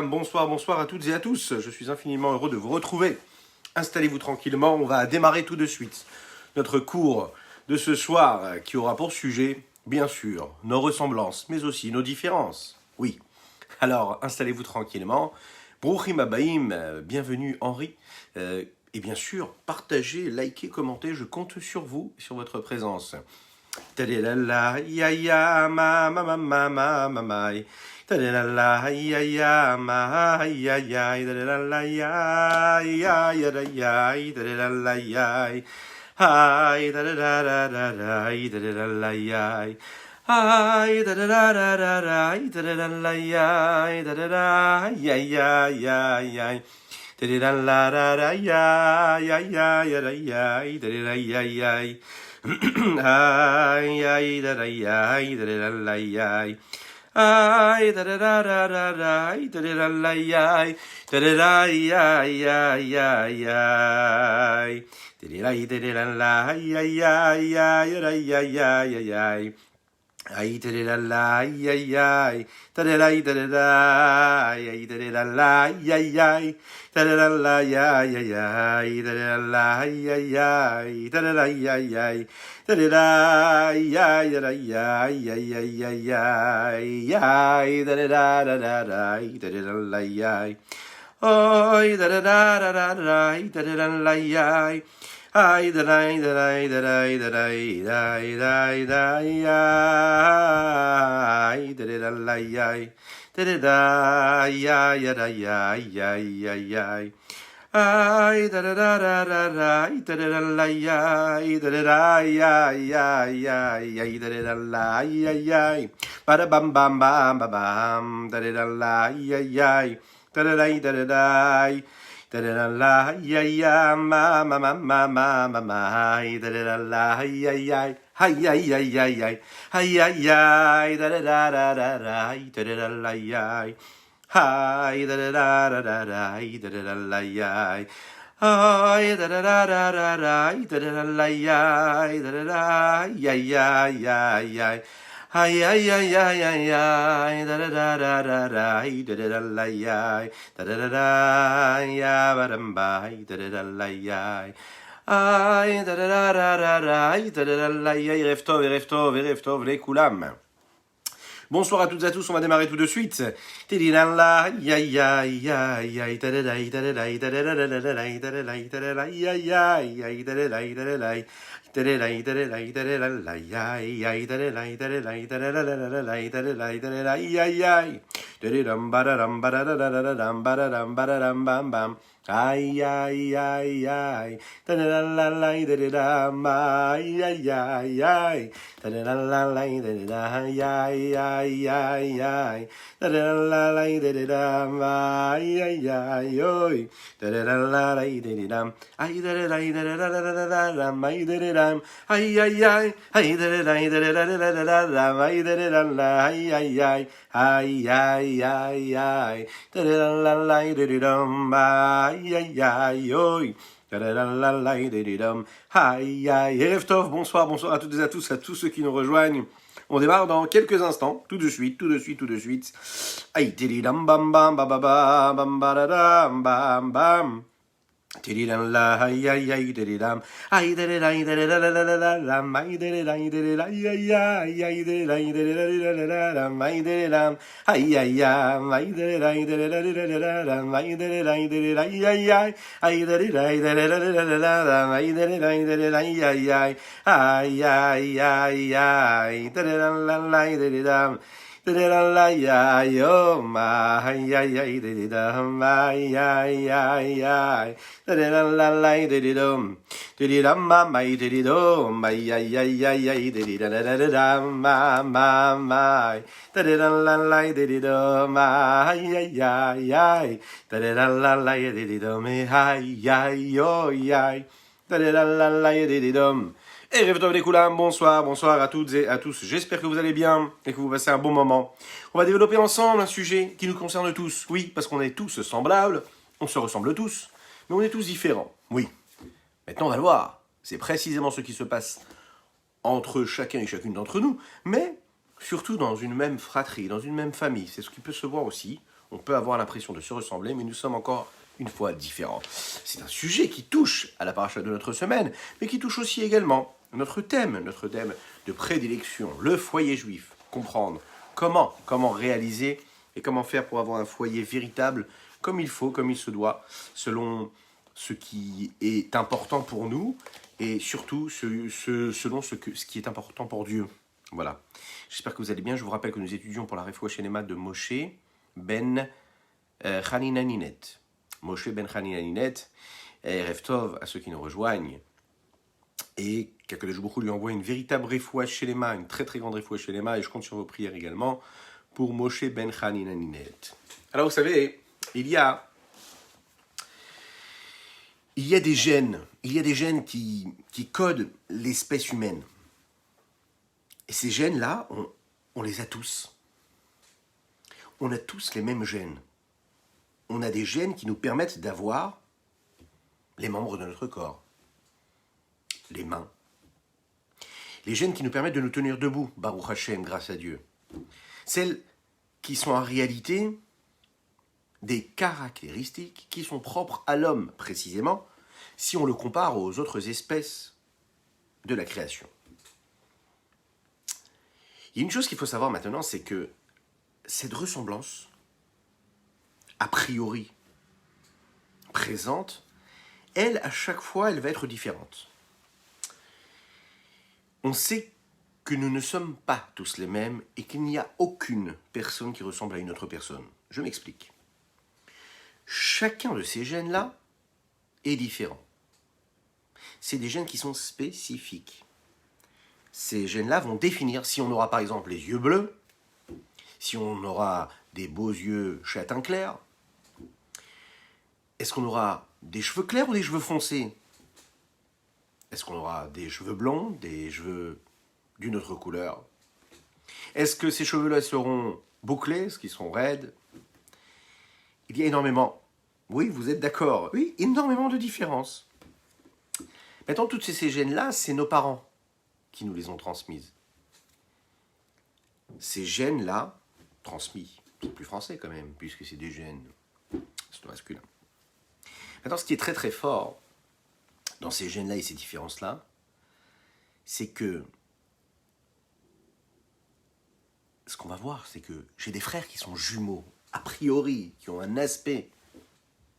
Bonsoir, bonsoir à toutes et à tous. Je suis infiniment heureux de vous retrouver. Installez-vous tranquillement, on va démarrer tout de suite notre cours de ce soir qui aura pour sujet, bien sûr, nos ressemblances, mais aussi nos différences. Oui, alors installez-vous tranquillement. Bruchim Abaim, bienvenue Henri. Et bien sûr, partagez, likez, commentez, je compte sur vous, sur votre présence. Ta-de-la-la, ya-ya, ma-ma-ma-ma-ma-ma-ma. Ta-de-la-la, ya-ya, ma-ya-ya, ta-de-la-la, ya-ya-ya-ya, ta-de-la-la-ya. Hi, ta-da-da-da-da-da, ta-da-da-la-ya. Hi, ta-da-da-da-da-da, ta-da-da-la-ya, ta-da-da-ya-ya-ya-ya. Ta-da-da-la-da-da-ya, ta-da-da-ya-ya, ay, ay, da, da, ay, da, da, la, ay. Ay, da, da, da, da, da, da, ay, da, da, la, ay. Da, da, da, ay, ay, ay, ay, ay. Da, da, da, da, la, ay, ay, ay, ay, ay, ay, ay, ay. Ay, da, da, la, ay, ay, ay. Da, da, da, ay, da, da, la, ay, ay, ay. Da, da, la, ay, ay, ay. Da, da, la, ay, ay, ay. Da, da, ay, ay, ay. Da da da ya ya da ya ya ya ya ya ya da da da da da da da la ya oi da da da da da da da la ya ai da da da da da da da da da ya da da la ya da da ya ya da ya ya ya ya ay da da da da da da da da la ya da da ya ya ya ya da da la ya ya ba da bam bam bam bam da da la ya ya da da da da da la ya ya ma ma ma ma ma ma ma da da la ya ya hay ya ya ya ya hay ya ya da da da da da da la ya hi da da da da da da da da la ya hi da da da da da da da la ya da da da ya ya ya ya hi ya ya ya ya ya da da da da da da la ya da da da ya ba dam ba da da la ya hi da da da da da la ya Erev Tov, Erev Tov, Erev Tov, les Koulam. Bonsoir à toutes et à tous, on va démarrer tout de suite. Ay ay ay ay da da la la da da ay ay ay ay da da la la da da ay ay ay ay ay da da la la da da ay ay ay oi da da la la da da ay da da da da da ay da da ay ay ay ay da da da ay da da ay ay ay ay ay ay ay da da la la da da ay ay ay oi aïe aïe Erev Tov, bonsoir, bonsoir à toutes et à tous ceux qui nous rejoignent. On démarre dans quelques instants, tout de suite. Aïe tididam bam bam bam bam bam bam bam bam. Tididam la ay ay ay tididam ay de la ay de la la la la la ay de la ay de la ay ay ay de la ay de la la ay de la ay ay ay de la ay de la la ay de la ay de la ay ay ay de la ay de la ay de la ay de la ay ay ay ay ay de la ay de la da ya yo ma ya ya de da ma ya ya ya da la la de dum de da ma ma de do ma ya ya ya ya de da da da ma ma ma da la la de do ma ya ya ya da la la de do me ha ya yo ya da la la de dum. Erev Tov les Koulam, bonsoir, bonsoir à toutes et à tous. J'espère que vous allez bien et que vous passez un bon moment. On va développer ensemble un sujet qui nous concerne tous. Oui, parce qu'on est tous semblables, on se ressemble tous, mais on est tous différents. Oui. Maintenant, on va le voir. C'est précisément ce qui se passe entre chacun et chacune d'entre nous. Mais surtout dans une même fratrie, dans une même famille. C'est ce qui peut se voir aussi. On peut avoir l'impression de se ressembler, mais nous sommes encore une fois différents. C'est un sujet qui touche à la paracha de notre semaine, mais qui touche aussi également notre thème de prédilection, le foyer juif. Comprendre comment réaliser et comment faire pour avoir un foyer véritable, comme il faut, comme il se doit, selon ce qui est important pour nous et surtout selon ce qui est important pour Dieu. Voilà. J'espère que vous allez bien. Je vous rappelle que nous étudions pour la Refoua Shelema de Moshe ben Hanina-Ninet. Moshe ben Hanina-Ninet, Erev Tov à ceux qui nous rejoignent. Et qu'Akadosh Baruch Hu lui envoie une véritable Refoua Shelema, une très très grande Refoua Shelema, et je compte sur vos prières également pour Moshe ben Hanina-Ninet. Alors vous savez, il y a des gènes qui codent l'espèce humaine. Et ces gènes-là, on les a tous. On a tous les mêmes gènes. On a des gènes qui nous permettent d'avoir les membres de notre corps, les mains. Les gènes qui nous permettent de nous tenir debout, Baruch Hashem, grâce à Dieu. Celles qui sont en réalité des caractéristiques qui sont propres à l'homme, précisément, si on le compare aux autres espèces de la création. Il y a une chose qu'il faut savoir maintenant, c'est que cette ressemblance, a priori présente, elle, à chaque fois, elle va être différente. On sait que nous ne sommes pas tous les mêmes et qu'il n'y a aucune personne qui ressemble à une autre personne. Je m'explique. Chacun de ces gènes-là est différent. C'est des gènes qui sont spécifiques. Ces gènes-là vont définir si on aura par exemple les yeux bleus, si on aura des beaux yeux châtain clair, est-ce qu'on aura des cheveux clairs ou des cheveux foncés? Est-ce qu'on aura des cheveux blonds, des cheveux d'une autre couleur? Est-ce que ces cheveux-là seront bouclés, est-ce qu'ils seront raides? Il y a énormément, oui, vous êtes d'accord, oui, énormément de différences. Maintenant, toutes ces gènes-là, c'est nos parents qui nous les ont transmises. Ces gènes-là, transmis, c'est plus français quand même, puisque c'est des gènes, c'est masculin. Maintenant, ce qui est très très fort dans ces gènes-là et ces différences-là, c'est que ce qu'on va voir, c'est que j'ai des frères qui sont jumeaux, a priori, qui ont un aspect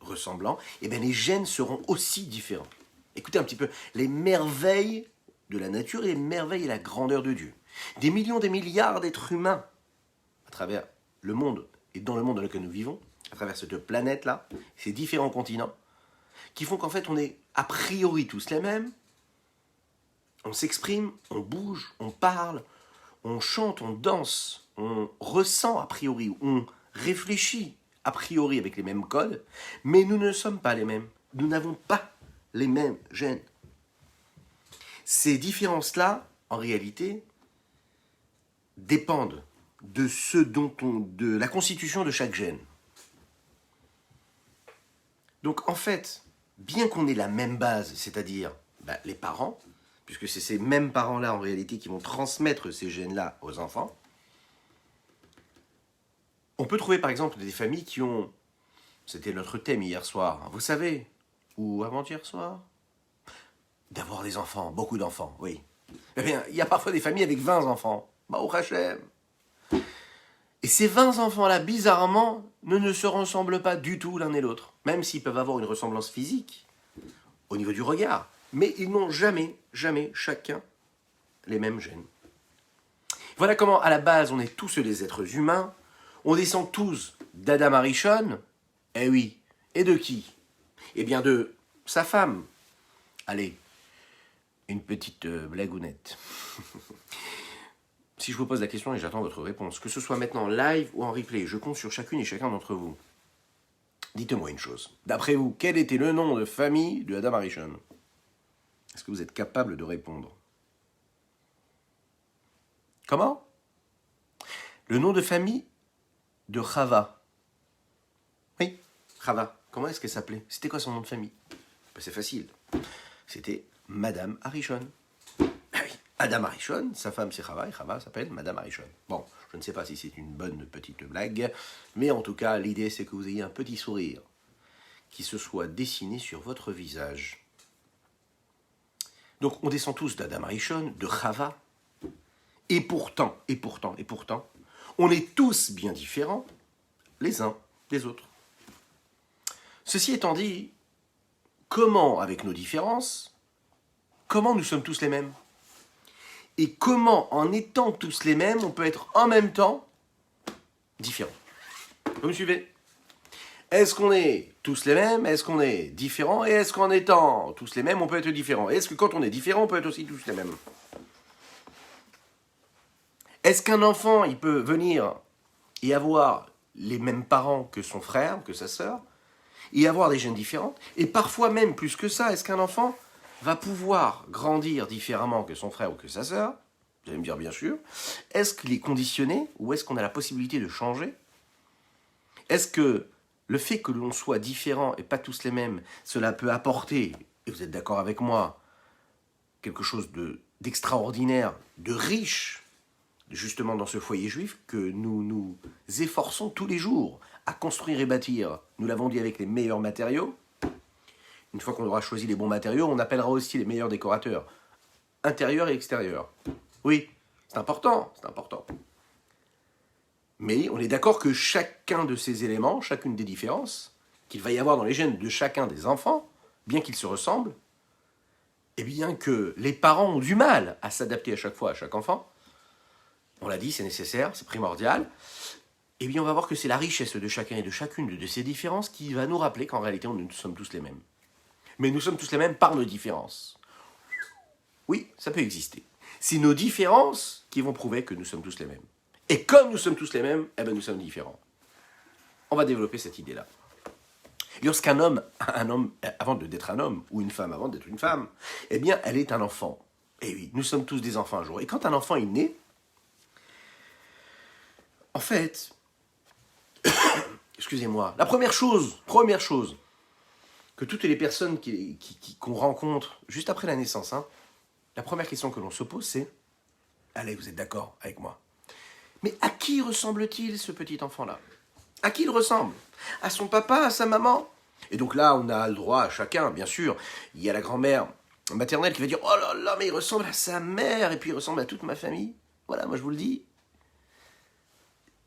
ressemblant, et bien les gènes seront aussi différents. Écoutez un petit peu les merveilles de la nature et les merveilles et la grandeur de Dieu. Des millions, des milliards d'êtres humains à travers le monde et dans le monde dans lequel nous vivons, à travers cette planète-là, ces différents continents, qui font qu'en fait on est a priori tous les mêmes, on s'exprime, on bouge, on parle, on chante, on danse, on ressent a priori, on réfléchit a priori avec les mêmes codes, mais nous ne sommes pas les mêmes, nous n'avons pas les mêmes gènes. Ces différences-là, en réalité, dépendent de de la constitution de chaque gène. Donc en fait, bien qu'on ait la même base, c'est-à-dire les parents, puisque c'est ces mêmes parents-là en réalité qui vont transmettre ces gènes-là aux enfants, on peut trouver par exemple des familles qui ont, c'était notre thème hier soir, vous savez, ou avant-hier soir, d'avoir des enfants, beaucoup d'enfants, oui. Eh bien, il y a parfois des familles avec 20 enfants, Baruch Hashem. Et ces 20 enfants-là, bizarrement, ne se ressemblent pas du tout l'un et l'autre, même s'ils peuvent avoir une ressemblance physique, au niveau du regard, mais ils n'ont jamais chacun les mêmes gènes. Voilà comment, à la base, on est tous des êtres humains, on descend tous d'Adam Arishon, eh oui, et de qui? Eh bien de sa femme. Allez, une petite blagounette. Si je vous pose la question et j'attends votre réponse, que ce soit maintenant live ou en replay, je compte sur chacune et chacun d'entre vous. Dites-moi une chose. D'après vous, quel était le nom de famille de Adam Arishon? Est-ce que vous êtes capable de répondre? Comment? Le nom de famille de Chava. Oui, Chava. Comment est-ce qu'elle s'appelait? C'était quoi son nom de famille? C'est facile. C'était Madame Arishon. Ah oui. Adam Arishon, sa femme c'est Chava, et Chava s'appelle Madame Arishon. Bon, je ne sais pas si c'est une bonne petite blague, mais en tout cas, l'idée c'est que vous ayez un petit sourire qui se soit dessiné sur votre visage. Donc on descend tous d'Adam Arishon, de Chava, et pourtant, on est tous bien différents les uns des autres. Ceci étant dit, comment, avec nos différences, comment nous sommes tous les mêmes? Et comment, en étant tous les mêmes, on peut être en même temps différents? Vous me suivez? Est-ce qu'on est tous les mêmes? Est-ce qu'on est différents? Et est-ce qu'en étant tous les mêmes, on peut être différents? Et est-ce que quand on est différent, on peut être aussi tous les mêmes? Est-ce qu'un enfant, il peut venir et avoir les mêmes parents que son frère, que sa sœur, et avoir des gènes différents? Et parfois même plus que ça, est-ce qu'un enfant va pouvoir grandir différemment que son frère ou que sa sœur? Vous allez me dire bien sûr. Est-ce qu'il est conditionné ou est-ce qu'on a la possibilité de changer? Est-ce que le fait que l'on soit différent et pas tous les mêmes, cela peut apporter, et vous êtes d'accord avec moi, quelque chose d'extraordinaire, de riche, justement dans ce foyer juif, que nous nous efforçons tous les jours à construire et bâtir? Nous l'avons dit avec les meilleurs matériaux. Une fois qu'on aura choisi les bons matériaux, on appellera aussi les meilleurs décorateurs, intérieurs et extérieurs. Oui, c'est important, c'est important. Mais on est d'accord que chacun de ces éléments, chacune des différences qu'il va y avoir dans les gènes de chacun des enfants, bien qu'ils se ressemblent, et bien que les parents ont du mal à s'adapter à chaque fois à chaque enfant, on l'a dit, c'est nécessaire, c'est primordial, et bien on va voir que c'est la richesse de chacun et de chacune de ces différences qui va nous rappeler qu'en réalité, nous sommes tous les mêmes. Mais nous sommes tous les mêmes par nos différences. Oui, ça peut exister. C'est nos différences qui vont prouver que nous sommes tous les mêmes. Et comme nous sommes tous les mêmes, eh ben nous sommes différents. On va développer cette idée-là. Lorsqu'un homme, avant d'être un homme, ou une femme avant d'être une femme, eh bien, elle est un enfant. Et oui, nous sommes tous des enfants un jour. Et quand un enfant est né, en fait, excusez-moi, la première chose que toutes les personnes qu'on rencontre juste après la naissance, la première question que l'on se pose, c'est « Allez, vous êtes d'accord avec moi? Mais à qui ressemble-t-il, ce petit enfant-là? À qui il ressemble? À son papa, à sa maman? » Et donc là, on a le droit à chacun, bien sûr. Il y a la grand-mère maternelle qui va dire « Oh là là, mais il ressemble à sa mère, et puis il ressemble à toute ma famille. » Voilà, moi je vous le dis,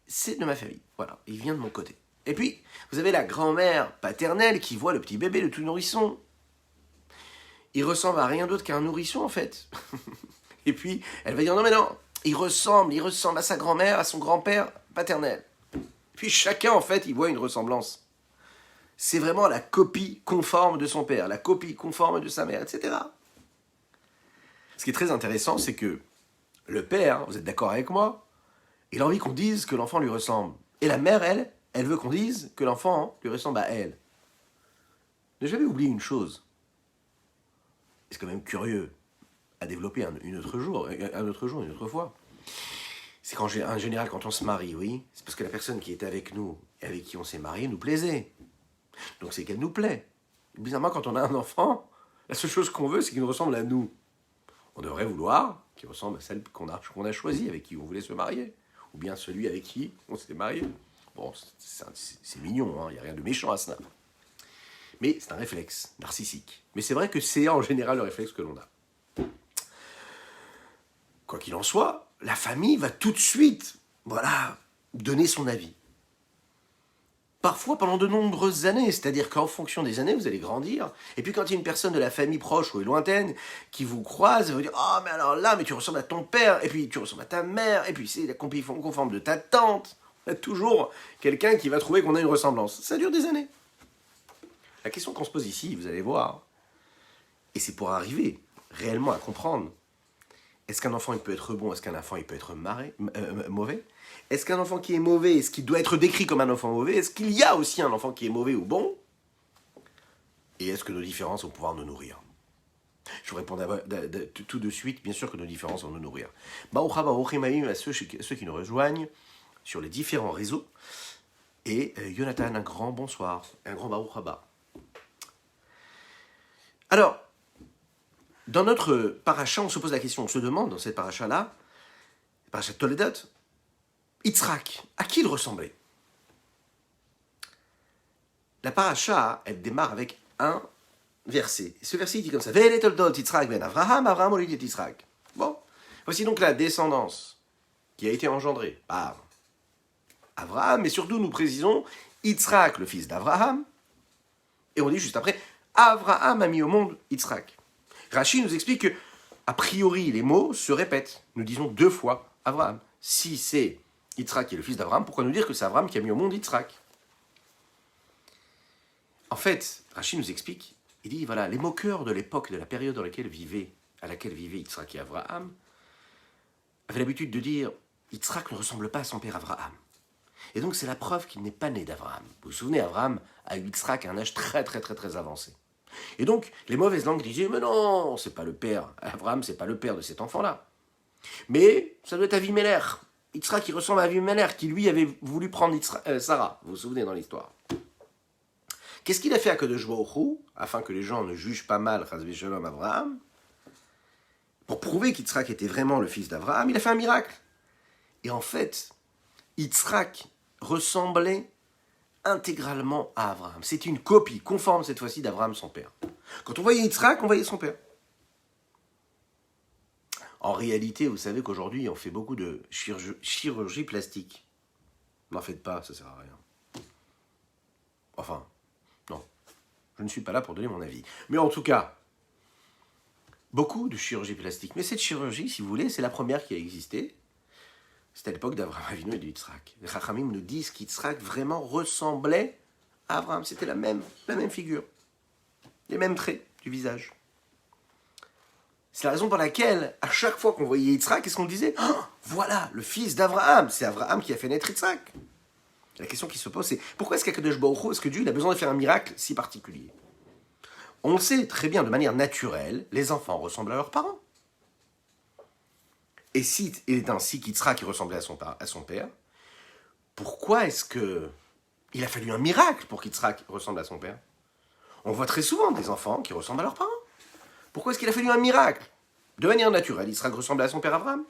c'est de ma famille. Voilà, il vient de mon côté. Et puis, vous avez la grand-mère paternelle qui voit le petit bébé, le tout nourrisson. Il ressemble à rien d'autre qu'un nourrisson, en fait. Et puis, elle va dire, non mais non, il ressemble à sa grand-mère, à son grand-père paternel. Puis chacun, en fait, il voit une ressemblance. C'est vraiment la copie conforme de son père, la copie conforme de sa mère, etc. Ce qui est très intéressant, c'est que le père, vous êtes d'accord avec moi, il a envie qu'on dise que l'enfant lui ressemble. Et la mère, elle veut qu'on dise que l'enfant lui ressemble à elle. Ne jamais oublier une chose. C'est quand même curieux à développer un autre jour, une autre fois. C'est qu'en général, quand on se marie, oui, c'est parce que la personne qui était avec nous et avec qui on s'est marié nous plaisait. Donc c'est qu'elle nous plaît. Bizarrement, quand on a un enfant, la seule chose qu'on veut, c'est qu'il nous ressemble à nous. On devrait vouloir qu'il ressemble à celle qu'on a choisie, avec qui on voulait se marier. Ou bien celui avec qui on s'est marié. Bon, c'est mignon, il n'y a rien de méchant à cela. Mais c'est un réflexe narcissique. Mais c'est vrai que c'est en général le réflexe que l'on a. Quoi qu'il en soit, la famille va tout de suite, donner son avis. Parfois pendant de nombreuses années, c'est-à-dire qu'en fonction des années, vous allez grandir. Et puis quand il y a une personne de la famille proche ou lointaine qui vous croise, elle va dire « Ah, mais alors là, mais tu ressembles à ton père, et puis tu ressembles à ta mère, et puis c'est la copie conforme de ta tante. » Il y a toujours quelqu'un qui va trouver qu'on a une ressemblance. Ça dure des années. La question qu'on se pose ici, vous allez voir, et c'est pour arriver réellement à comprendre, est-ce qu'un enfant il peut être bon, est-ce qu'un enfant il peut être mauvais? Est-ce qu'un enfant qui est mauvais, est-ce qu'il doit être décrit comme un enfant mauvais? Est-ce qu'il y a aussi un enfant qui est mauvais ou bon? Et est-ce que nos différences vont pouvoir nous nourrir? Je vous réponds tout de suite, bien sûr que nos différences vont nous nourrir. Baruch haba, baruch imaim à ceux qui nous rejoignent sur les différents réseaux. Et Jonathan, un grand bonsoir, un grand baruch haba. Alors, Dans notre paracha, on se pose la question, on se demande dans cette paracha-là, paracha de Toledot, Yitzhak, à qui il ressemblait? La paracha, elle démarre avec un verset. Ce verset, il dit comme ça, Ve'ele toldot Yitzhak ben Avraham, Avraham olid et Yitzhak. Bon, voici donc la descendance qui a été engendrée par Avraham, mais surtout nous précisons Yitzhak, le fils d'Avraham, et on dit juste après, Avraham a mis au monde Yitzhak. Rashi nous explique que, a priori, les mots se répètent. Nous disons 2 fois Avraham. Si c'est Yitzhak qui est le fils d'Avraham, pourquoi nous dire que c'est Avraham qui a mis au monde Yitzhak? En fait, Rashi nous explique, il dit, voilà, les moqueurs de l'époque, de la période à laquelle vivaient Yitzhak et Avraham, avaient l'habitude de dire, Yitzhak ne ressemble pas à son père Avraham. Et donc c'est la preuve qu'il n'est pas né d'Avraham. Vous vous souvenez, Avraham a eu Yitzhak à un âge très avancé. Et donc, les mauvaises langues disaient, mais non, c'est pas le père, Avraham, c'est pas le père de cet enfant-là. Mais ça doit être Avimelech. Yitzhak qui ressemble à Avimelech, qui lui avait voulu prendre Sarah, vous vous souvenez dans l'histoire. Qu'est-ce qu'il a fait à Kadosh Baruch Hu, afin que les gens ne jugent pas mal Chas v'Shalom Avraham? Pour prouver qu'Yitzhak était vraiment le fils d'Avraham, il a fait un miracle. Et en fait, Yitzhak ressemblait intégralement à Avraham. C'est une copie conforme cette fois-ci d'Avraham, son père. Quand on voyait Yitzhak, on voyait son père. En réalité, vous savez qu'aujourd'hui, on fait beaucoup de chirurgie plastique. N'en faites pas, ça sert à rien. Enfin, non. Je ne suis pas là pour donner mon avis. Mais en tout cas, beaucoup de chirurgie plastique. Mais cette chirurgie, si vous voulez, c'est la première qui a existé. C'était à l'époque d'Avraham Avinu et de Yitzhak. Les Chachamim nous disent qu'Yitzhak vraiment ressemblait à Avraham. C'était la même figure. Les mêmes traits du visage. C'est la raison pour laquelle, à chaque fois qu'on voyait Yitzhak, qu'est-ce qu'on disait? Oh, voilà, le fils d'Avraham. C'est Avraham qui a fait naître Yitzhak. La question qui se pose, c'est pourquoi est-ce qu'Akadosh Baruch Hu, est-ce que Dieu il a besoin de faire un miracle si particulier? On le sait très bien, de manière naturelle, les enfants ressemblent à leurs parents. Et si il est ainsi qu'Yitzhak qui ressemblait à son père, pourquoi est-ce qu'il a fallu un miracle pour qu'Yitzhak ressemble à son père? On voit très souvent des enfants qui ressemblent à leurs parents. Pourquoi est-ce qu'il a fallu un miracle? De manière naturelle, Yitzhak ressemble à son père Abraham.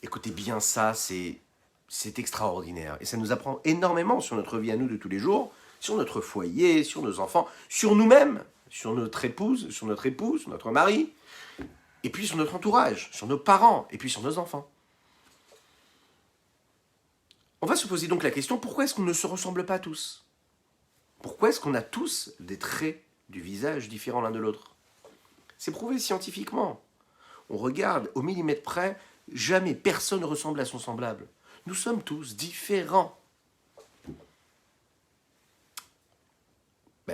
Écoutez bien ça, c'est extraordinaire. Et ça nous apprend énormément sur notre vie à nous de tous les jours, sur notre foyer, sur nos enfants, sur nous-mêmes, sur notre épouse, notre mari, et puis sur notre entourage, sur nos parents, et puis sur nos enfants. On va se poser donc la question, pourquoi est-ce qu'on ne se ressemble pas tous? Pourquoi est-ce qu'on a tous des traits du visage différents l'un de l'autre? C'est prouvé scientifiquement. On regarde au millimètre près, jamais personne ne ressemble à son semblable. Nous sommes tous différents.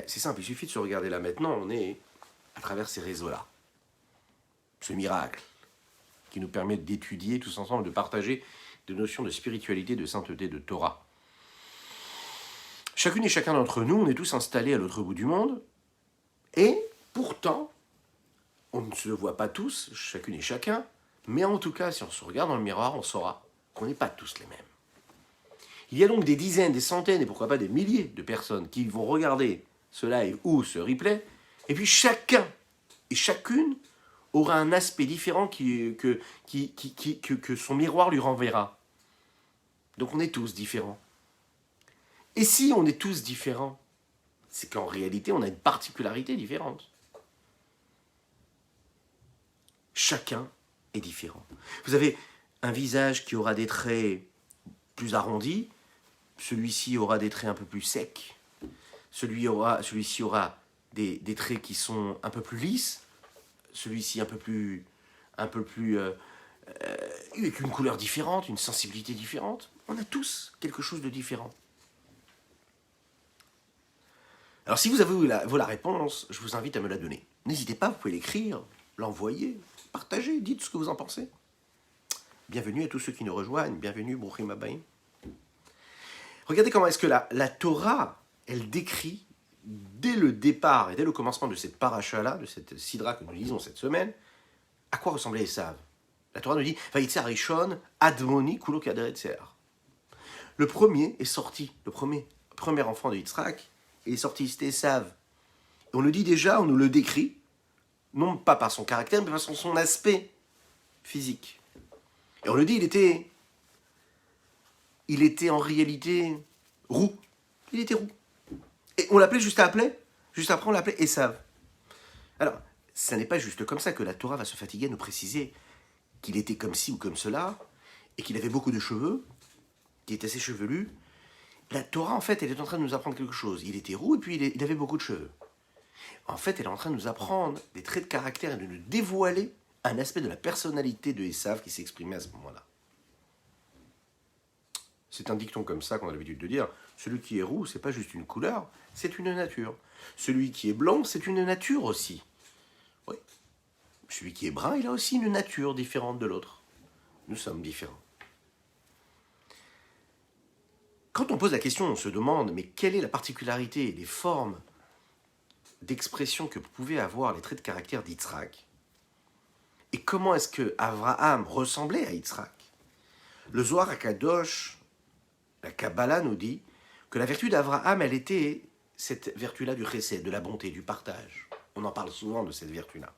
C'est simple, il suffit de se regarder là maintenant, on est à travers ces réseaux-là. Ce miracle qui nous permet d'étudier tous ensemble, de partager des notions de spiritualité, de sainteté, de Torah. Chacune et chacun d'entre nous, on est tous installés à l'autre bout du monde, et pourtant, on ne se voit pas tous, chacune et chacun, mais en tout cas, si on se regarde dans le miroir, on saura qu'on n'est pas tous les mêmes. Il y a donc des dizaines, des centaines, et pourquoi pas des milliers de personnes qui vont regarder ce live ou ce replay, et puis chacun et chacune aura un aspect différent que son miroir lui renverra. Donc on est tous différents. Et si on est tous différents, c'est qu'en réalité, on a une particularité différente. Chacun est différent. Vous avez un visage qui aura des traits plus arrondis, celui-ci aura des traits un peu plus secs, celui-ci aura des traits qui sont un peu plus lisses, celui-ci un peu plus avec une couleur différente, une sensibilité différente. On a tous quelque chose de différent. Alors si vous avez la réponse, je vous invite à me la donner. N'hésitez pas, vous pouvez l'écrire, l'envoyer, partager, dites ce que vous en pensez. Bienvenue à tous ceux qui nous rejoignent, bienvenue, Bruchim Habayim. Regardez comment est-ce que la Torah, elle décrit, dès le départ et dès le commencement de cette paracha-là, de cette sidra que nous lisons cette semaine, à quoi ressemblait Esav. La Torah nous dit « Vayitzer Rishon Admoni Kulo Kaderet Se'ar ». Le premier est sorti, le premier enfant de Yitzhak, il est sorti, c'était Esav. Et on nous dit déjà, on nous le décrit, non pas par son caractère, mais par son aspect physique. Et on le dit, il était en réalité roux. Il était roux. Et on l'appelait juste après, on l'appelait Esav. Alors, ça n'est pas juste comme ça que la Torah va se fatiguer à nous préciser qu'il était comme ci ou comme cela, et qu'il avait beaucoup de cheveux, qu'il était assez chevelu. La Torah, en fait, elle est en train de nous apprendre quelque chose. Il était roux et puis il avait beaucoup de cheveux. En fait, elle est en train de nous apprendre des traits de caractère et de nous dévoiler un aspect de la personnalité de Esav qui s'exprimait à ce moment-là. C'est un dicton comme ça qu'on a l'habitude de dire. Celui qui est roux, c'est pas juste une couleur, c'est une nature. Celui qui est blanc, c'est une nature aussi. Oui. Celui qui est brun, il a aussi une nature différente de l'autre. Nous sommes différents. Quand on pose la question, on se demande, mais quelle est la particularité, les formes d'expression que pouvaient avoir les traits de caractère d'Yitzhak? Et comment est-ce que Abraham ressemblait à Yitzhak? Le Zohar HaKadosh, la Kabbalah nous dit que la vertu d'Abraham, elle était cette vertu-là du chesed, de la bonté, du partage. On en parle souvent de cette vertu-là.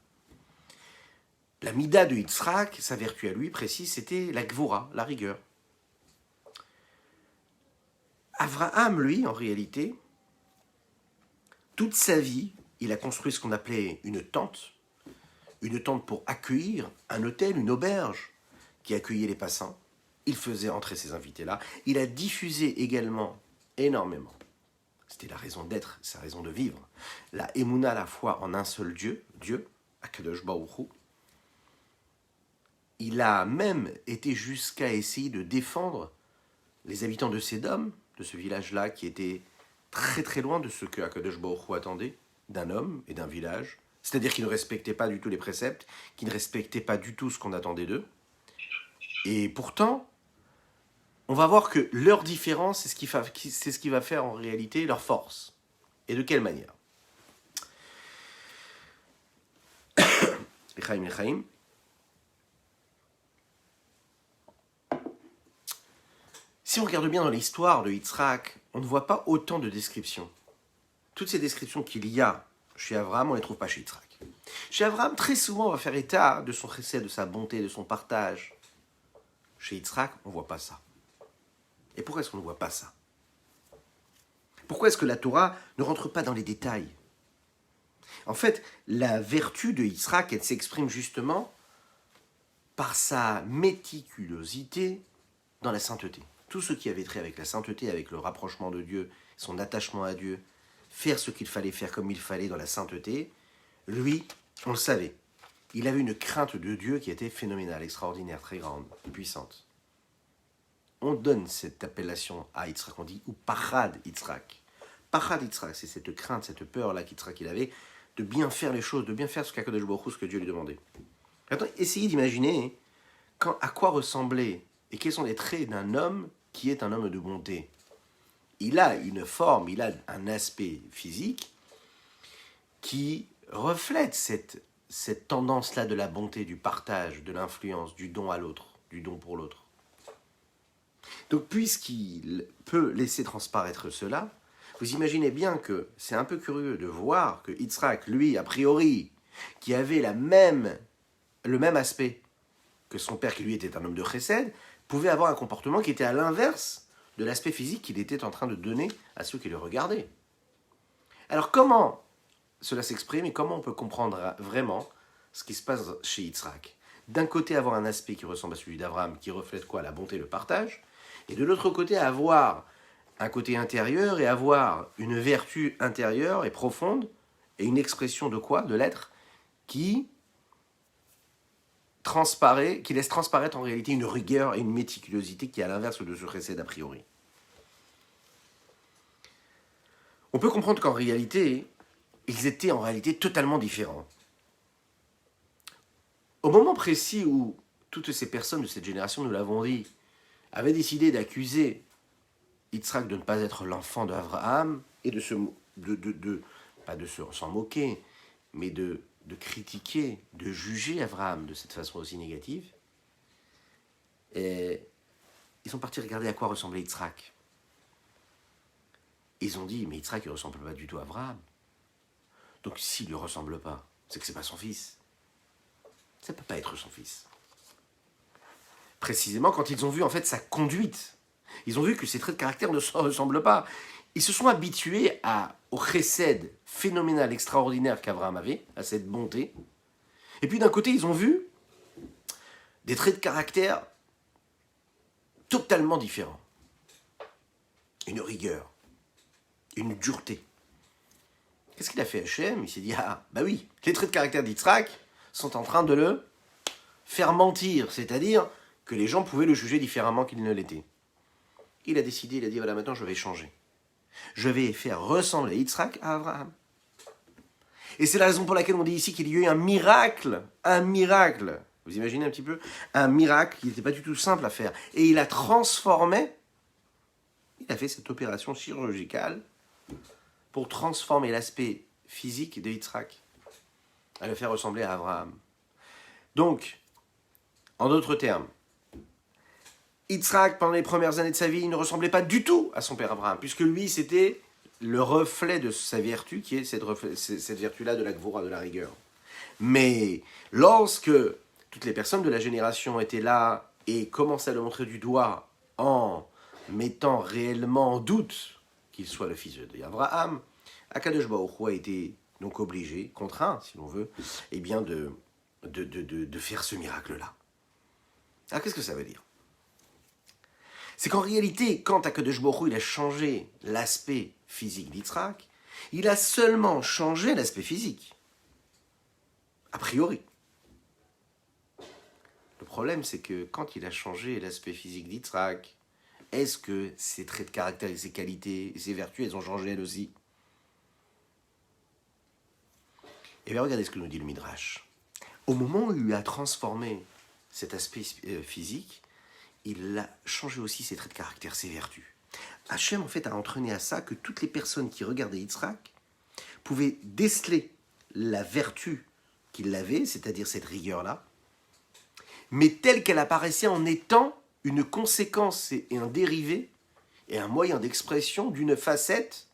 La mida de Yitzhak, sa vertu à lui précise, c'était la gvura, la rigueur. Abraham, lui, en réalité, toute sa vie, il a construit ce qu'on appelait une tente pour accueillir un hôtel, une auberge qui accueillait les passants. Il faisait entrer ces invités-là. Il a diffusé également énormément. C'était la raison d'être, sa raison de vivre. La émouna, la foi en un seul Dieu, Akadosh Baruch Hu. Il a même été jusqu'à essayer de défendre les habitants de Sédom, de ce village-là qui était très très loin de ce que Akadosh Baruch Hu attendait d'un homme et d'un village. C'est-à-dire qu'ils ne respectaient pas du tout les préceptes, qu'ils ne respectaient pas du tout ce qu'on attendait d'eux. Et pourtant, on va voir que leur différence, c'est ce qui va faire en réalité leur force. Et de quelle manière? Echaim, Echaim. Si on regarde bien dans l'histoire de Yitzhak, on ne voit pas autant de descriptions. Toutes ces descriptions qu'il y a chez Abraham, on ne les trouve pas chez Yitzhak. Chez Abraham, très souvent, on va faire état de son chesed, de sa bonté, de son partage. Chez Yitzhak, on ne voit pas ça. Et pourquoi est-ce qu'on ne voit pas ça? Pourquoi est-ce que la Torah ne rentre pas dans les détails? En fait, la vertu de Yitzhak, elle s'exprime justement par sa méticulosité dans la sainteté. Tout ce qui avait trait avec la sainteté, avec le rapprochement de Dieu, son attachement à Dieu, faire ce qu'il fallait faire comme il fallait dans la sainteté, lui, on le savait. Il avait une crainte de Dieu qui était phénoménale, extraordinaire, très grande, puissante. On donne cette appellation à Yitzhak, on dit, ou Pachad Yitzhak. Pachad Yitzhak, c'est cette crainte, cette peur-là qu'Yitzhak il avait, de bien faire les choses, de bien faire ce qu'Akadosh Baruch Hu, ce que Dieu lui demandait. Maintenant, essayez d'imaginer à quoi ressemblait et quels sont les traits d'un homme qui est un homme de bonté. Il a une forme, il a un aspect physique qui reflète cette tendance-là de la bonté, du partage, de l'influence, du don à l'autre, du don pour l'autre. Donc, puisqu'il peut laisser transparaître cela, vous imaginez bien que c'est un peu curieux de voir que Yitzhak, lui, a priori, qui avait le même aspect que son père, qui lui était un homme de chesed, pouvait avoir un comportement qui était à l'inverse de l'aspect physique qu'il était en train de donner à ceux qui le regardaient. Alors comment cela s'exprime et comment on peut comprendre vraiment ce qui se passe chez Yitzhak? D'un côté, avoir un aspect qui ressemble à celui d'Abraham, qui reflète quoi? La bonté, le partage. Et de l'autre côté, avoir un côté intérieur et avoir une vertu intérieure et profonde et une expression de quoi? De l'être qui laisse transparaître en réalité une rigueur et une méticulosité qui est à l'inverse de ce chesed a priori. On peut comprendre qu'en réalité, ils étaient en réalité totalement différents. Au moment précis où toutes ces personnes de cette génération, nous l'avons dit, avaient décidé d'accuser Yitzhak de ne pas être l'enfant d'Abraham et pas de s'en moquer, mais de critiquer, de juger Abraham de cette façon aussi négative, et ils sont partis regarder à quoi ressemblait Yitzhak. Ils ont dit, mais Yitzhak ne ressemble pas du tout à Abraham. Donc s'il ne lui ressemble pas, c'est que c'est pas son fils. Ça peut pas être son fils. Précisément quand ils ont vu en fait sa conduite. Ils ont vu que ses traits de caractère ne se ressemblent pas. Ils se sont habitués au chesed phénoménal, extraordinaire qu'Abraham avait, à cette bonté. Et puis d'un côté, ils ont vu des traits de caractère totalement différents. Une rigueur, une dureté. Qu'est-ce qu'il a fait Hachem? Il s'est dit, ah, bah oui, les traits de caractère d'Yitzhak sont en train de le faire mentir, c'est-à-dire que les gens pouvaient le juger différemment qu'il ne l'était. Il a décidé, il a dit, voilà, maintenant je vais changer. Je vais faire ressembler Yitzhak à Abraham. Et c'est la raison pour laquelle on dit ici qu'il y a eu un miracle. Un miracle. Vous imaginez un petit peu? Un miracle qui n'était pas du tout simple à faire. Et il a transformé, il a fait cette opération chirurgicale pour transformer l'aspect physique de Yitzhak, à le faire ressembler à Abraham. Donc, en d'autres termes, Yitzhak, pendant les premières années de sa vie, il ne ressemblait pas du tout à son père Abraham, puisque lui, c'était le reflet de sa vertu, qui est cette vertu-là de la gvura, de la rigueur. Mais lorsque toutes les personnes de la génération étaient là et commençaient à le montrer du doigt en mettant réellement en doute qu'il soit le fils d'Abraham, Akadosh Baruch Hu a été donc obligé, contraint, si l'on veut, eh bien de faire ce miracle-là. Alors qu'est-ce que ça veut dire? C'est qu'en réalité, quand Akadosh Baruch Hu il a changé l'aspect physique d'Yitzhak, il a seulement changé l'aspect physique. A priori. Le problème, c'est que quand il a changé l'aspect physique d'Yitzhak, est-ce que ses traits de caractère et ses qualités et ses vertus, elles ont changé elles aussi? Et bien regardez ce que nous dit le Midrash. Au moment où il a transformé cet aspect physique, il a changé aussi ses traits de caractère, ses vertus. Hachem, en fait, a entraîné à ça que toutes les personnes qui regardaient Yitzhak pouvaient déceler la vertu qu'il avait, c'est-à-dire cette rigueur-là, mais telle qu'elle apparaissait en étant une conséquence et un dérivé et un moyen d'expression d'une facette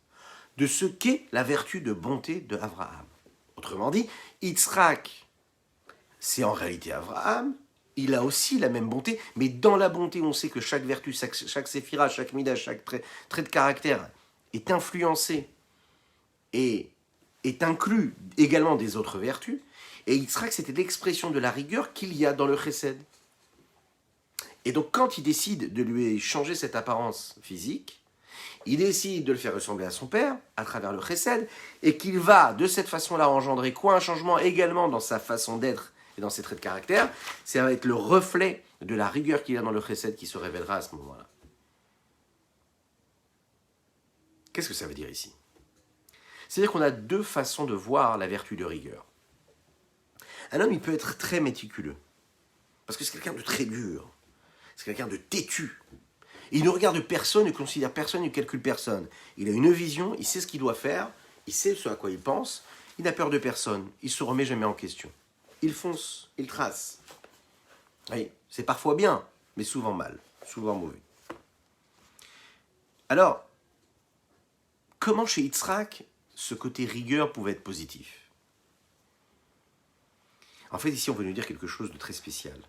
de ce qu'est la vertu de bonté de Abraham. Autrement dit, Yitzhak, c'est en réalité Abraham. Il a aussi la même bonté, mais dans la bonté, on sait que chaque vertu, chaque séphira, chaque mida, chaque trait de caractère est influencé et est inclus également des autres vertus. Et Yitzhak, c'était l'expression de la rigueur qu'il y a dans le chesed. Et donc, quand il décide de lui changer cette apparence physique, il décide de le faire ressembler à son père, à travers le chesed, et qu'il va, de cette façon-là, engendrer quoi? Un changement également dans sa façon d'être et dans ses traits de caractère. Ça va être le reflet de la rigueur qu'il y a dans le chesed qui se révélera à ce moment-là. Qu'est-ce que ça veut dire ici? C'est-à-dire qu'on a deux façons de voir la vertu de rigueur. Un homme, il peut être très méticuleux, parce que c'est quelqu'un de très dur, c'est quelqu'un de têtu. Il ne regarde personne, il ne considère personne, il ne calcule personne. Il a une vision, il sait ce qu'il doit faire, il sait ce à quoi il pense, il n'a peur de personne, il ne se remet jamais en question. Il fonce, il trace. Oui, c'est parfois bien, mais souvent mal, souvent mauvais. Alors, comment chez Yitzhak, ce côté rigueur pouvait être positif? En fait, ici, on veut nous dire quelque chose de très spécial.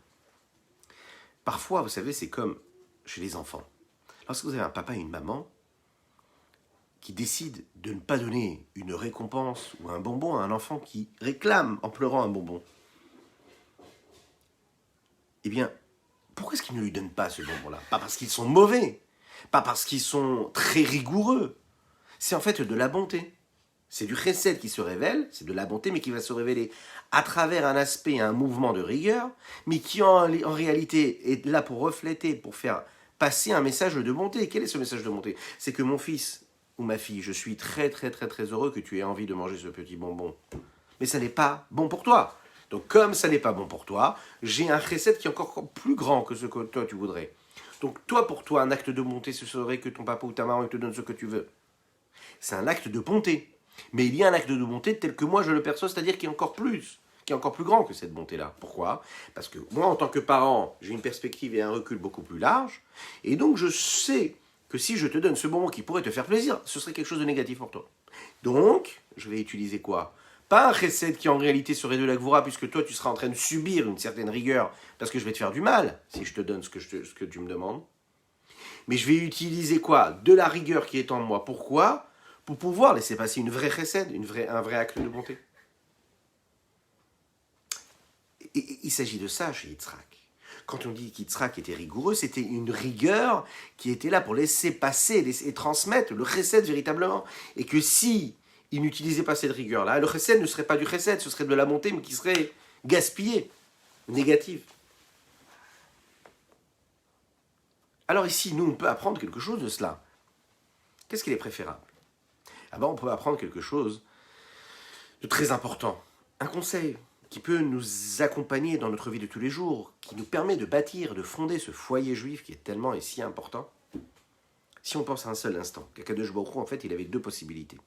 Parfois, vous savez, c'est comme chez les enfants. Lorsque vous avez un papa et une maman qui décident de ne pas donner une récompense ou un bonbon à un enfant qui réclame en pleurant un bonbon, eh bien, pourquoi est-ce qu'ils ne lui donnent pas ce bonbon-là? Pas parce qu'ils sont mauvais, pas parce qu'ils sont très rigoureux. C'est en fait de la bonté. C'est du chesed qui se révèle, c'est de la bonté, mais qui va se révéler à travers un aspect, un mouvement de rigueur, mais qui en réalité est là pour refléter, pour faire passer un message de bonté. Quel est ce message de bonté? C'est que mon fils ou ma fille, je suis très très très très heureux que tu aies envie de manger ce petit bonbon. Mais ça n'est pas bon pour toi. Donc comme ça n'est pas bon pour toi, j'ai un chesed qui est encore plus grand que ce que toi tu voudrais. Donc toi, pour toi, un acte de bonté, ce serait que ton papa ou ta maman te donne ce que tu veux. C'est un acte de bonté. Mais il y a un acte de bonté tel que moi je le perçois, c'est-à-dire qui est encore plus grand que cette bonté-là. Pourquoi? Parce que moi, en tant que parent, j'ai une perspective et un recul beaucoup plus large, et donc je sais que si je te donne ce bonbon qui pourrait te faire plaisir, ce serait quelque chose de négatif pour toi. Donc, je vais utiliser quoi? Pas un chesed qui en réalité serait de la gvoura, puisque toi tu seras en train de subir une certaine rigueur, parce que je vais te faire du mal, si je te donne ce que tu me demandes. Mais je vais utiliser quoi? De la rigueur qui est en moi. Pourquoi? Pour pouvoir laisser passer une vraie chesed, un vrai acte de bonté. Et il s'agit de ça chez Yitzhak. Quand on dit qu'Yitzhak était rigoureux, c'était une rigueur qui était là pour laisser passer et transmettre le chesed véritablement. Et que si il n'utilisait pas cette rigueur-là, le chesed ne serait pas du chesed, ce serait de la bonté, mais qui serait gaspillée, négative. Alors ici, nous, on peut apprendre quelque chose de cela. Qu'est-ce qu'il est préférable? Ah ben, on peut apprendre quelque chose de très important. Un conseil qui peut nous accompagner dans notre vie de tous les jours, qui nous permet de bâtir, de fonder ce foyer juif qui est tellement et si important. Si on pense à un seul instant, qu'Akadosh Baruch Hu, en fait, il avait deux possibilités.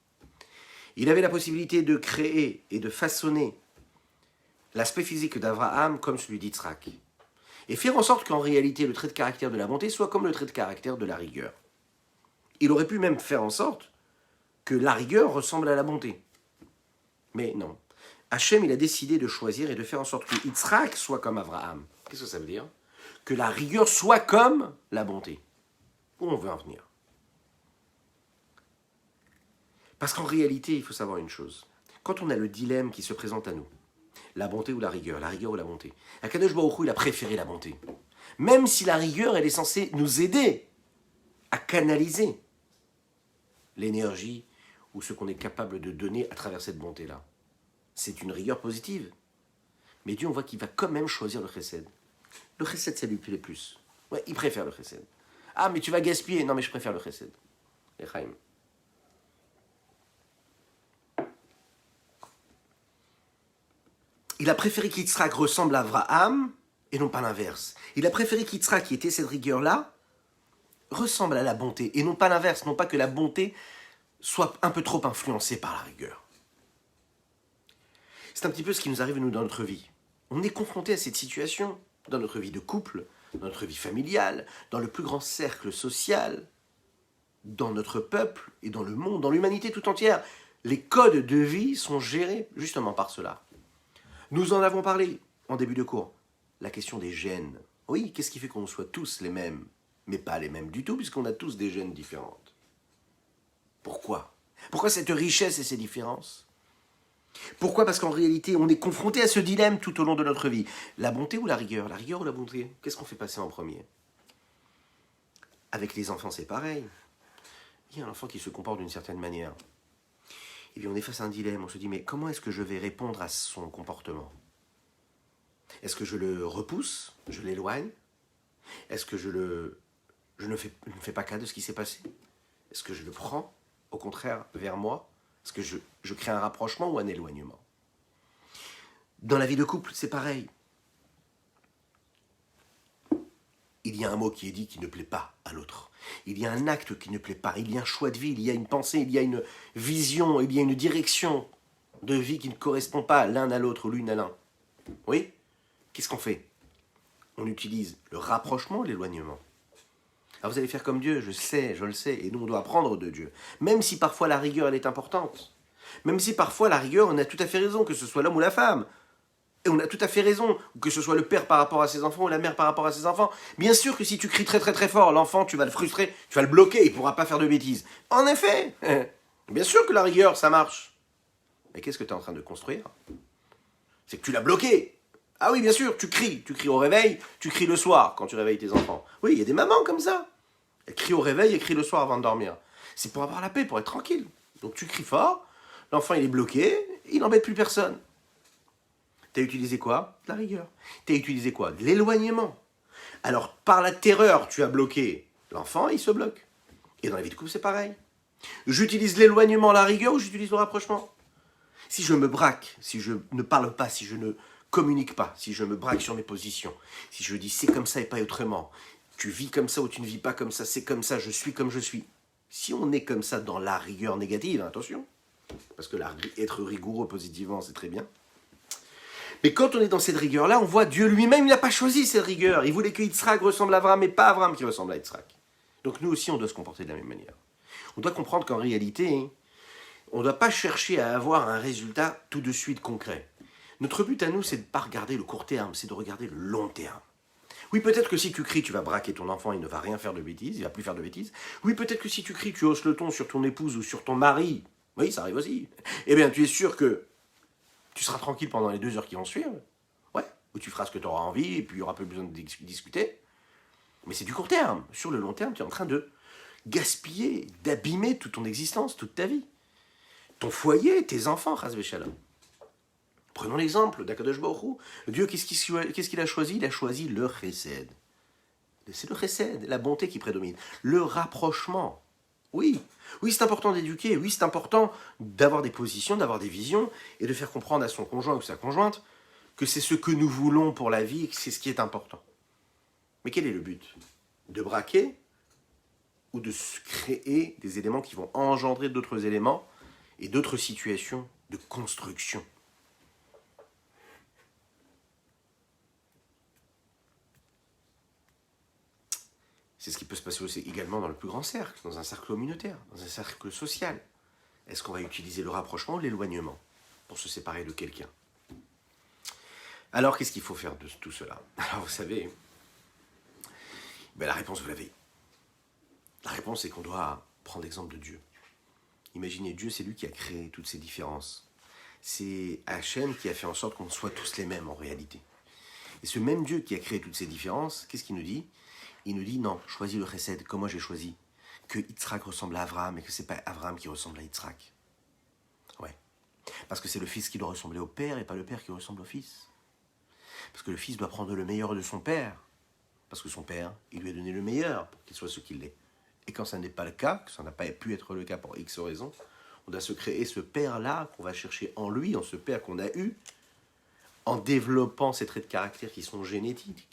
Il avait la possibilité de créer et de façonner l'aspect physique d'Abraham comme celui d'Yitzhak. Et faire en sorte qu'en réalité, le trait de caractère de la bonté soit comme le trait de caractère de la rigueur. Il aurait pu même faire en sorte que la rigueur ressemble à la bonté. Mais non. Hachem, il a décidé de choisir et de faire en sorte que Yitzhak soit comme Abraham. Qu'est-ce que ça veut dire? Que la rigueur soit comme la bonté. Où on veut en venir? Parce qu'en réalité, il faut savoir une chose. Quand on a le dilemme qui se présente à nous, la bonté ou la rigueur ou la bonté, Akadosh Baruch Hu, il a préféré la bonté. Même si la rigueur, elle est censée nous aider à canaliser l'énergie ou ce qu'on est capable de donner à travers cette bonté-là. C'est une rigueur positive. Mais Dieu, on voit qu'il va quand même choisir le chesed. Le chesed, ça lui plaît plus. Ouais, il préfère le chesed. Ah, mais tu vas gaspiller. Non, mais je préfère le chesed. Echaim. Il a préféré qu'Yitzhak ressemble à Abraham et non pas l'inverse. Il a préféré qu'Yitzhak, qui était cette rigueur-là, ressemble à la bonté et non pas l'inverse. Non pas que la bonté soit un peu trop influencée par la rigueur. C'est un petit peu ce qui nous arrive, nous, dans notre vie. On est confronté à cette situation dans notre vie de couple, dans notre vie familiale, dans le plus grand cercle social, dans notre peuple et dans le monde, dans l'humanité tout entière. Les codes de vie sont gérés justement par cela. Nous en avons parlé en début de cours. La question des gènes. Oui, qu'est-ce qui fait qu'on soit tous les mêmes, mais pas les mêmes du tout, puisqu'on a tous des gènes différentes? Pourquoi? Pourquoi cette richesse et ces différences? Pourquoi? Parce qu'en réalité, on est confronté à ce dilemme tout au long de notre vie. La bonté ou la rigueur? La rigueur ou la bonté? Qu'est-ce qu'on fait passer en premier? Avec les enfants, c'est pareil. Il y a un enfant qui se comporte d'une certaine manière. Et bien on est face à un dilemme, on se dit, mais comment est-ce que je vais répondre à son comportement? Est-ce que je le repousse? Je l'éloigne? Est-ce que je ne fais pas cas de ce qui s'est passé? Est-ce que je le prends, au contraire, vers moi? Est-ce que je crée un rapprochement ou un éloignement? Dans la vie de couple, c'est pareil. Il y a un mot qui est dit qui ne plaît pas à l'autre. Il y a un acte qui ne plaît pas. Il y a un choix de vie, il y a une pensée, il y a une vision, il y a une direction de vie qui ne correspond pas l'un à l'autre ou l'une à l'un. Oui? Qu'est-ce qu'on fait? On utilise le rapprochement ou l'éloignement. Alors vous allez faire comme Dieu, je le sais, et nous on doit apprendre de Dieu. Même si parfois la rigueur elle est importante. Même si parfois la rigueur, on a tout à fait raison, que ce soit l'homme ou la femme. Et on a tout à fait raison, que ce soit le père par rapport à ses enfants ou la mère par rapport à ses enfants. Bien sûr que si tu cries très très très fort, l'enfant, tu vas le frustrer, tu vas le bloquer, il ne pourra pas faire de bêtises. En effet, bien sûr que la rigueur, ça marche. Mais qu'est-ce que tu es en train de construire? C'est que tu l'as bloqué. Ah oui, bien sûr, tu cries au réveil, tu cries le soir quand tu réveilles tes enfants. Oui, il y a des mamans comme ça. Elles crient au réveil et crient le soir avant de dormir. C'est pour avoir la paix, pour être tranquille. Donc tu cries fort, l'enfant il est bloqué, il n'embête plus personne. Tu as utilisé quoi? De la rigueur. Tu as utilisé quoi? De l'éloignement. Alors, par la terreur, tu as bloqué l'enfant, il se bloque. Et dans la vie de couple, c'est pareil. J'utilise l'éloignement, la rigueur, ou j'utilise le rapprochement? Si je me braque, si je ne parle pas, si je ne communique pas, si je me braque sur mes positions, si je dis c'est comme ça et pas autrement, tu vis comme ça ou tu ne vis pas comme ça, c'est comme ça, je suis comme je suis. Si on est comme ça dans la rigueur négative, attention, parce que être rigoureux positivement, c'est très bien. Mais quand on est dans cette rigueur-là, on voit Dieu lui-même, il n'a pas choisi cette rigueur. Il voulait que Yitzhak ressemble à Abraham, mais pas Abraham qui ressemble à Yitzhak. Donc nous aussi, on doit se comporter de la même manière. On doit comprendre qu'en réalité, On ne doit pas chercher à avoir un résultat tout de suite concret. Notre but à nous, c'est de ne pas regarder le court terme, c'est de regarder le long terme. Oui, peut-être que si tu cries, tu vas braquer ton enfant, il ne va rien faire de bêtises, il va plus faire de bêtises. Oui, peut-être que si tu cries, tu hausses le ton sur ton épouse ou sur ton mari. Oui, ça arrive aussi. Eh bien, tu es sûr que tu seras tranquille pendant les 2 heures qui vont suivre. Ouais, ou tu feras ce que tu auras envie et puis il n'y aura plus besoin de discuter. Mais c'est du court terme. Sur le long terme, tu es en train de gaspiller, d'abîmer toute ton existence, toute ta vie. Ton foyer, tes enfants, Chas v'Shalom. Prenons l'exemple d'Akadosh Baruch Hu. Dieu, qu'est-ce qu'il a choisi? Il a choisi le chesed. C'est le chesed, la bonté qui prédomine. Le rapprochement. Oui, oui, c'est important d'éduquer. Oui, c'est important d'avoir des positions, d'avoir des visions et de faire comprendre à son conjoint ou sa conjointe que c'est ce que nous voulons pour la vie et que c'est ce qui est important. Mais quel est le but? De braquer ou de créer des éléments qui vont engendrer d'autres éléments et d'autres situations de construction. C'est ce qui peut se passer aussi également dans le plus grand cercle, dans un cercle communautaire, dans un cercle social. Est-ce qu'on va utiliser le rapprochement ou l'éloignement pour se séparer de quelqu'un? Alors, qu'est-ce qu'il faut faire de tout cela? Alors, vous savez, la réponse, vous l'avez. La réponse, c'est qu'on doit prendre l'exemple de Dieu. Imaginez, Dieu, c'est lui qui a créé toutes ces différences. C'est Hachem qui a fait en sorte qu'on soit tous les mêmes en réalité. Et ce même Dieu qui a créé toutes ces différences, qu'est-ce qu'il nous dit? Il nous dit, non, choisis le chesed, comme moi j'ai choisi. Que Yitzhak ressemble à Abraham et que c'est pas Abraham qui ressemble à Yitzhak. Ouais. Parce que c'est le fils qui doit ressembler au père et pas le père qui ressemble au fils. Parce que le fils doit prendre le meilleur de son père. Parce que son père, il lui a donné le meilleur pour qu'il soit ce qu'il est. Et quand ça n'est pas le cas, que ça n'a pas pu être le cas pour X raisons, on doit se créer ce père-là qu'on va chercher en lui, en ce père qu'on a eu, en développant ces traits de caractère qui sont génétiques,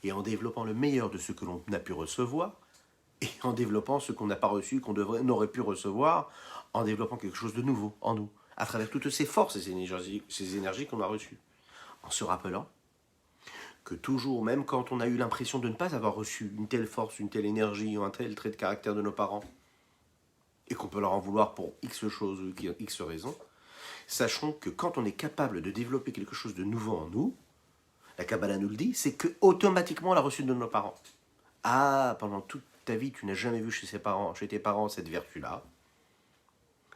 et en développant le meilleur de ce que l'on a pu recevoir, et en développant ce qu'on n'a pas reçu, qu'on n'aurait pu recevoir, en développant quelque chose de nouveau en nous, à travers toutes ces forces et ces énergies qu'on a reçues. En se rappelant que toujours, même quand on a eu l'impression de ne pas avoir reçu une telle force, une telle énergie, ou un tel trait de caractère de nos parents, et qu'on peut leur en vouloir pour X choses ou X raisons, sachons que quand on est capable de développer quelque chose de nouveau en nous, la Kabbalah nous le dit, c'est que automatiquement on l'a reçu de nos parents. Ah, pendant toute ta vie, tu n'as jamais vu chez tes parents cette vertu-là.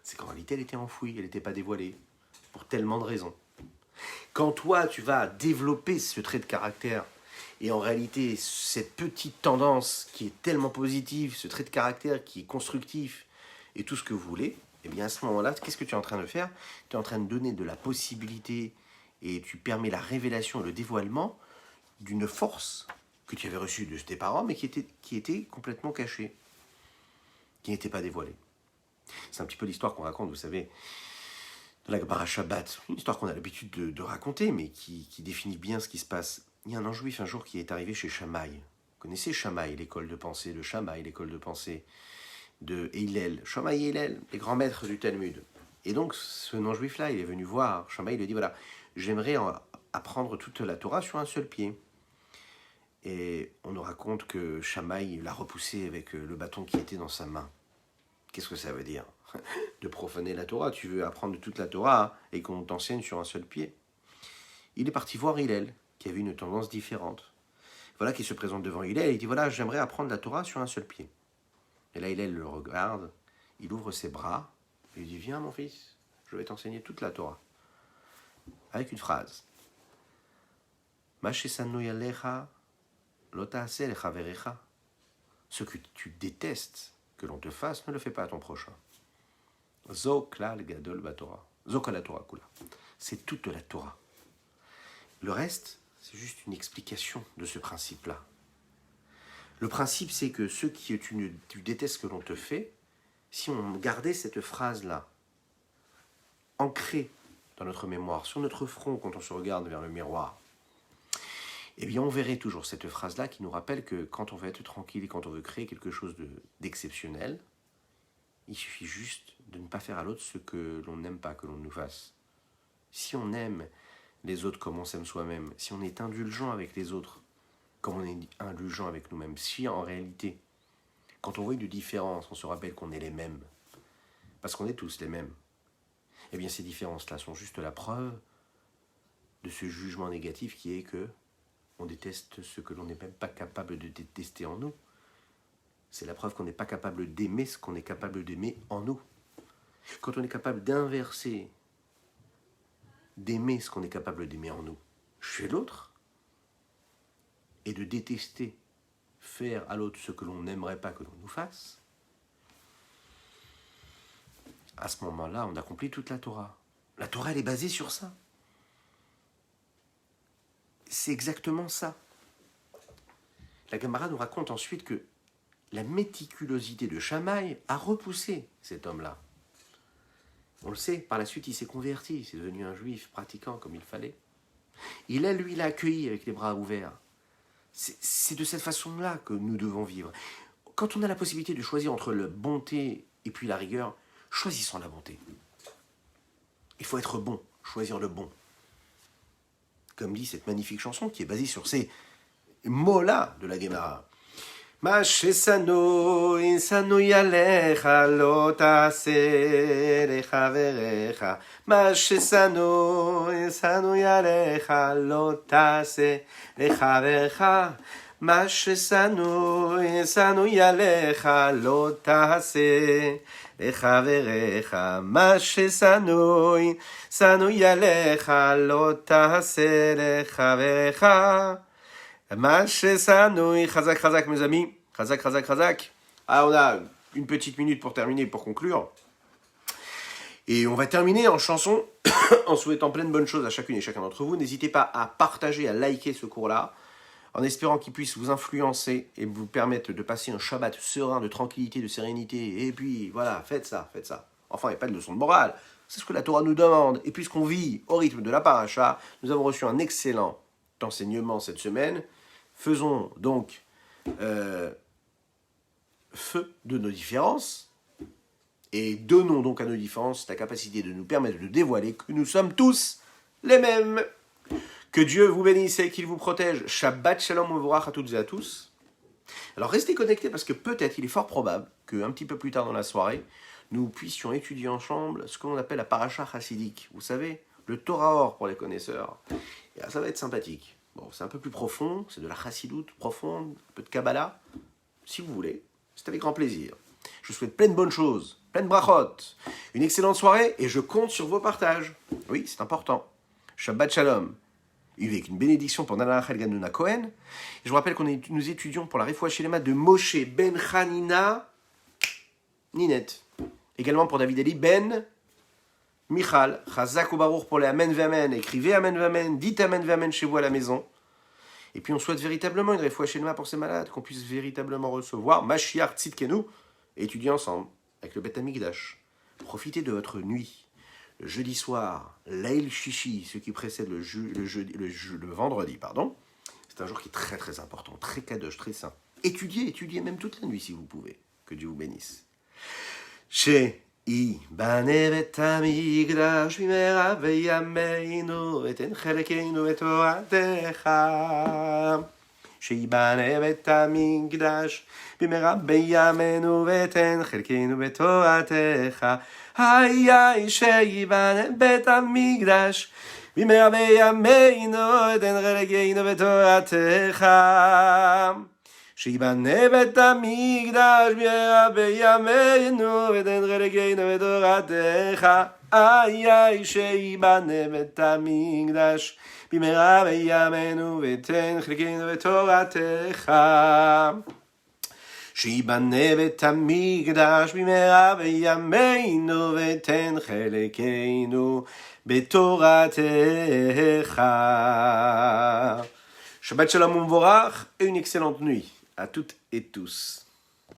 C'est qu'en réalité, elle était enfouie, elle n'était pas dévoilée, pour tellement de raisons. Quand toi, tu vas développer ce trait de caractère, et en réalité, cette petite tendance qui est tellement positive, ce trait de caractère qui est constructif, et tout ce que vous voulez, eh bien à ce moment-là, qu'est-ce que tu es en train de faire? Tu es en train de donner de la possibilité, et tu permets la révélation, le dévoilement d'une force que tu avais reçue de tes parents, mais qui était complètement cachée, qui n'était pas dévoilée. C'est un petit peu l'histoire qu'on raconte, vous savez, de la Gemara Shabbat, une histoire qu'on a l'habitude de raconter, mais qui définit bien ce qui se passe. Il y a un non-juif un jour qui est arrivé chez Shammai. Vous connaissez Shammai, l'école de pensée de Shammai, l'école de pensée de Hillel. Shammai et Hillel, les grands maîtres du Talmud. Et donc, ce non-juif-là, il est venu voir Shammai, il lui dit, voilà, j'aimerais apprendre toute la Torah sur un seul pied. Et on nous raconte que Shammai l'a repoussé avec le bâton qui était dans sa main. Qu'est-ce que ça veut dire? De profaner la Torah. Tu veux apprendre toute la Torah et qu'on t'enseigne sur un seul pied. Il est parti voir Hillel, qui avait une tendance différente. Voilà qu'il se présente devant Hillel et il dit, voilà, j'aimerais apprendre la Torah sur un seul pied. Et là, Hillel le regarde, il ouvre ses bras, et il dit, viens mon fils, je vais t'enseigner toute la Torah. Avec une phrase. Ce que tu détestes que l'on te fasse, ne le fais pas à ton prochain. Zoklal gadol batora. Zokala Torah kula. C'est toute la Torah. Le reste, c'est juste une explication de ce principe-là. Le principe, c'est que ce que tu détestes que l'on te fait, si on gardait cette phrase-là ancrée dans notre mémoire, sur notre front, quand on se regarde vers le miroir, eh bien on verrait toujours cette phrase-là qui nous rappelle que quand on veut être tranquille et quand on veut créer quelque chose d'exceptionnel, il suffit juste de ne pas faire à l'autre ce que l'on n'aime pas que l'on nous fasse. Si on aime les autres comme on s'aime soi-même, si on est indulgent avec les autres comme on est indulgent avec nous-mêmes, si en réalité, quand on voit une différence, on se rappelle qu'on est les mêmes, parce qu'on est tous les mêmes. Eh bien, ces différences-là sont juste la preuve de ce jugement négatif qui est que on déteste ce que l'on n'est même pas capable de détester en nous. C'est la preuve qu'on n'est pas capable d'aimer ce qu'on est capable d'aimer en nous. Quand on est capable d'inverser, d'aimer ce qu'on est capable d'aimer en nous chez l'autre, et de détester faire à l'autre ce que l'on n'aimerait pas que l'on nous fasse, à ce moment-là, on accomplit toute la Torah. La Torah, elle est basée sur ça. C'est exactement ça. La Gemara nous raconte ensuite que la méticulosité de Shammai a repoussé cet homme-là. On le sait, par la suite, il s'est converti, c'est devenu un juif pratiquant comme il fallait. Il l'a accueilli avec les bras ouverts. C'est de cette façon-là que nous devons vivre. Quand on a la possibilité de choisir entre la bonté et puis la rigueur, choisissons la bonté. Il faut être bon, choisir le bon. Comme dit cette magnifique chanson qui est basée sur ces mots-là de la Gemara. Ma shesanui sanui alecha lo ta'aseh lechaverecha. Ma shesanui sanui alecha lo ta'aseh lechaverecha. Ma shesanui sanui alecha lo ta'aseh lechaverecha. Ma shesanui sanui alecha lo ta'aseh lechaverecha. Chazak, chazak, mes amis. Chazak, chazak, chazak. Ah, on a une petite minute pour terminer, pour conclure. Et on va terminer en chanson, en souhaitant plein de bonnes choses à chacune et chacun d'entre vous. N'hésitez pas à partager, à liker ce cours-là, en espérant qu'il puisse vous influencer et vous permettre de passer un Shabbat serein, de tranquillité, de sérénité. Et puis, voilà, faites ça, faites ça. Enfin, il n'y a pas de leçon de morale. C'est ce que la Torah nous demande. Et puisqu'on vit au rythme de la paracha, nous avons reçu un excellent enseignement cette semaine. Faisons donc feu de nos différences et donnons donc à nos différences la capacité de nous permettre de dévoiler que nous sommes tous les mêmes. Que Dieu vous bénisse et qu'il vous protège. Shabbat shalom u'vorach à toutes et à tous. Alors restez connectés parce que peut-être, il est fort probable qu'un petit peu plus tard dans la soirée, nous puissions étudier ensemble ce que l'on appelle la paracha chassidique. Vous savez, le Torah or pour les connaisseurs. Et là, ça va être sympathique. Bon, c'est un peu plus profond, c'est de la chassidoute profonde, un peu de Kabbalah, si vous voulez. C'est avec grand plaisir. Je vous souhaite plein de bonnes choses, plein de brachot, une excellente soirée et je compte sur vos partages. Oui, c'est important. Shabbat shalom. Avec une bénédiction pour Nana Rachel Ganuna Cohen. Et je vous rappelle nous étudions pour la Refoua Shelema de Moshe Ben Hanina Ninette. Également pour David Eli Ben Michal, Chazak ou Baruch pour les Amen Vamen, écrivez Amen Vamen, dites Amen Vamen chez vous à la maison. Et puis on souhaite véritablement une Refoua Shelema pour ces malades, qu'on puisse véritablement recevoir Mashiach Tzidkenu et étudier ensemble avec le Beth Amikdash. Profitez de votre nuit. Le jeudi soir, Leil Shishi, ce qui précède le vendredi, pardon. C'est un jour qui est très très important, très kadosh, très saint. Étudiez même toute la nuit si vous pouvez. Que Dieu vous bénisse. Chez ייבנה בית המקדש במהרה בימינו ותן חלקנו בתורתך. שייבנה בית המקדש במהרה בימינו ותן חלקנו בתורתך. היי שייבנה בית המקדש במהרה בימינו ותן חלקנו בתורתך. שיבנה בית המקדש במהרה בימינו ותן חלקנו בתורתך. איי שיבנה בית המקדש במהרה בימינו ותן חלקנו בתורתך. שיבנה בית המקדש במהרה בימינו ותן חלקנו בתורתך. Shabbat shalom u'vorach et une excellente nuit à toutes et tous.